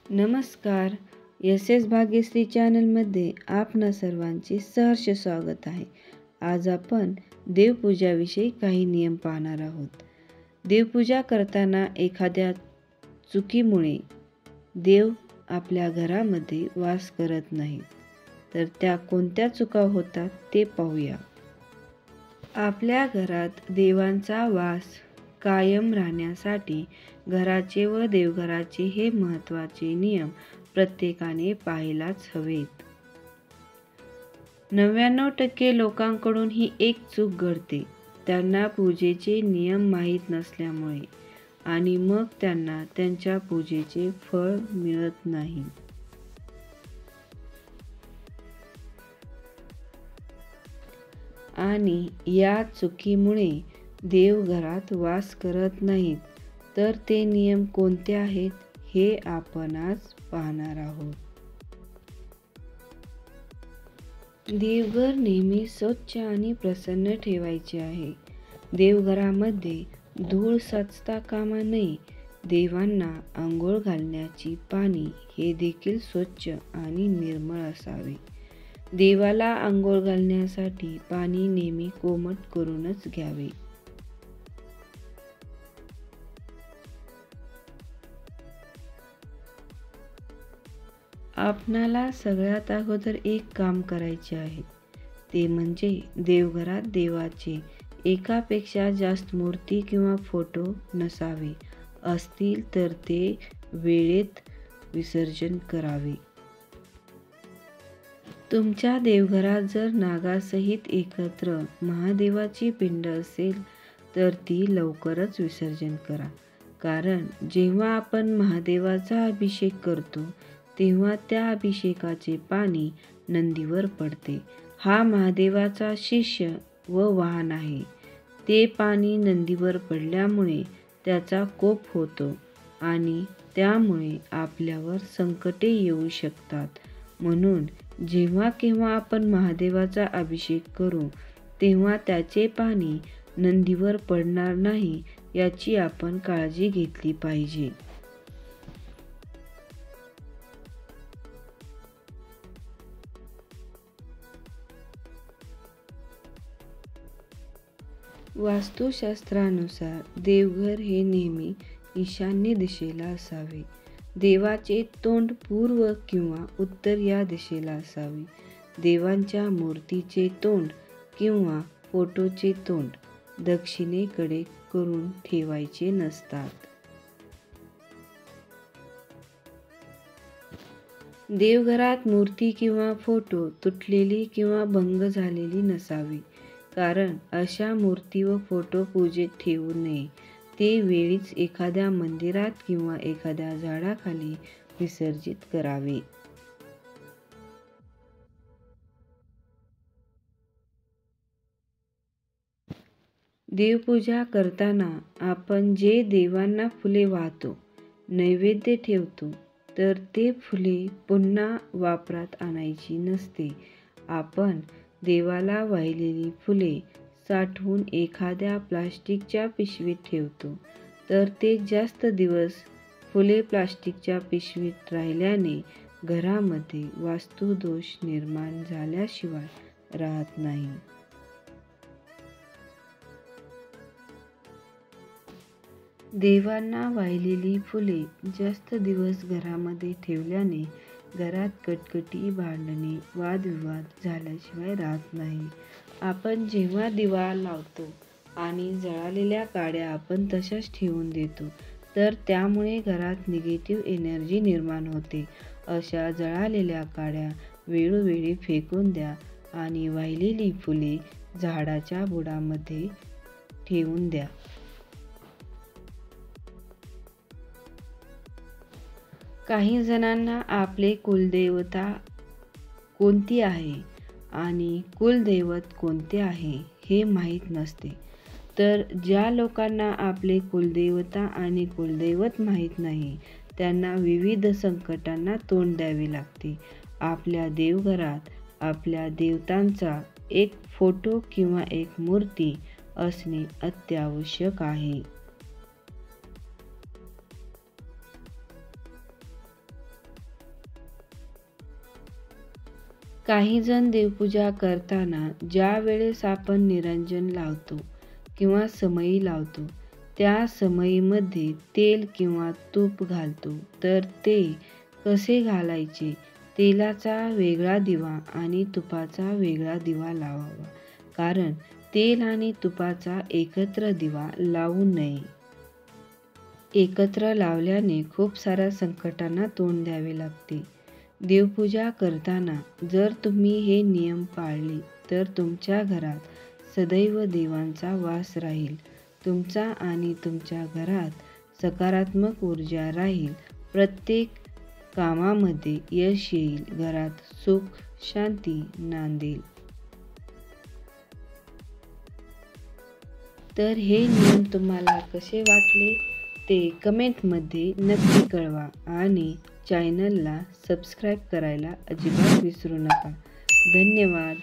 नमस्कार. S S Bhagyashree चॅनलमध्ये आपणा सर्वांचे सहर्ष स्वागत आहे. आज आपण देवपूजाविषयी काही नियम पाहणार आहोत. देवपूजा करताना एखाद्या चुकीमुळे देव आपल्या घरामध्ये वास करत नाहीत, तर त्या कोणत्या चुका होतात ते पाहूया. आपल्या घरात देवांचा वास कायम राहण्यासाठी घराचे व देवघराचे हे महत्त्वाचे नियम प्रत्येकाने पाहायलाच हवेत. 99% लोकांकडून ही एक चूक घडते. त्यांना पूजेचे नियम माहीत नसल्यामुळे आणि मग त्यांना त्यांच्या पूजेचे फळ मिळत नाही. आणि या चुकीमुळे देव घरात वास करत नाहीत. तर ते नियम कोणते आहेत हे आपण आज पाहणार आहोत. देवघर नेहमी स्वच्छ आणि प्रसन्न ठेवायचे आहे. देवघरामध्ये धूळ साचता कामा नये. देवांना आंघोळ घालण्याची पाणी हे देखील स्वच्छ आणि निर्मळ असावे. देवाला आंघोळ घालण्यासाठी पाणी नेहमी कोमट करूनच घ्यावे. आपणाला सगळ्यात अगोदर एक काम करायचे आहे, ते म्हणजे देवघरात देवाचे एकापेक्षा जास्त मूर्ती किंवा फोटो नसावे. असतील तर ते वेळेत विसर्जन करावे. तुमच्या देवघरात जर नागासहित एकत्र महादेवाची पिंड असेल तर ती लवकरच विसर्जन करा. कारण जेव्हा आपण महादेवाचा अभिषेक करतो तेव्हा त्या अभिषेकाचे पाणी नंदीवर पडते. हा महादेवाचा शिष्य व वाहन आहे. ते पाणी नंदीवर पडल्यामुळे त्याचा कोप होतो आणि त्यामुळे आपल्यावर संकटे येऊ शकतात. म्हणून जेव्हा केव्हा आपण महादेवाचा अभिषेक करू तेव्हा त्याचे पाणी नंदीवर पडणार नाही याची आपण काळजी घेतली पाहिजे. वास्तुशास्त्रानुसार देवघर हे नेहमी ईशान्य दिशेला असावे. देवाचे तोंड पूर्व किंवा उत्तर या दिशेला असावे. देवांच्या मूर्तीचे तोंड किंवा फोटोचे तोंड दक्षिणेकडे करून ठेवायचे नसतात. देवघरात मूर्ती किंवा फोटो तुटलेली किंवा भंग झालेली नसावी. कारण अशा मूर्ती व फोटो पूजेत ठेवू नये. ते वेळीच एखाद्या मंदिरात किंवा एखाद्या झाडाखाली विसर्जित करावे. देवपूजा करताना आपण जे देवांना फुले वाहतो, नैवेद्य ठेवतो, तर ते फुले पुन्हा वापरात आणायची नसते. आपण देवाला वाहिलेली फुले साठवून एखाद्या प्लास्टिकच्या पिशवीत ठेवतो, तर ते जास्त दिवस फुले प्लास्टिकच्या पिशवीत राहिल्याने घरामध्ये वास्तुदोष निर्माण झाल्याशिवाय राहत नाही. देवांना वाहिलेली फुले जास्त दिवस घरामध्ये ठेवल्याने घरात कटकटी, भांडणे, वादविवाद झाल्याशिवाय राहत नाही. आपण जेव्हा दिवा लावतो आणि जळालेल्या काड्या आपण तशाच ठेवून देतो, तर त्यामुळे घरात निगेटिव्ह एनर्जी निर्माण होते. अशा जळालेल्या काड्या वेळोवेळी फेकून द्या आणि वाहिलेली फुले झाडाच्या बुडामध्ये ठेवून द्या. काही जणांना आपले कुलदेवता कोणती आहे आणि कुलदैवत कोणते आहे हे माहीत नसते. तर ज्या लोकांना आपले कुलदेवता आणि कुलदैवत माहीत नाही त्यांना विविध संकटांना तोंड द्यावे लागते. आपल्या देवघरात आपल्या देवतांचा एक फोटो किंवा एक मूर्ती असणे अत्यावश्यक आहे. काही जण देवपूजा करताना ज्या वेळेस आपण निरंजन लावतो किंवा समई लावतो त्या समईमध्ये तेल किंवा तूप घालतो. तर ते कसे घालायचे? तेलाचा वेगळा दिवा आणि तुपाचा वेगळा दिवा लावावा. कारण तेल आणि तुपाचा एकत्र दिवा लावू नये. एकत्र लावल्याने खूप साऱ्या संकटांना तोंड द्यावे लागते. देवपूजा करताना जर तुम्ही हे नियम पाळले तर तुमच्या घरात सदैव देवांचा वास राहील. तुमचा आणि तुमच्या घरात सकारात्मक ऊर्जा राहील. प्रत्येक कामामध्ये यश येईल. घरात सुख शांती नांदेल. तर हे नियम तुम्हाला कसे वाटले ते कमेंटमध्ये नक्की कळवा आणि चॅनलला सबस्क्राईब करायला अजिबात विसरू नका. धन्यवाद.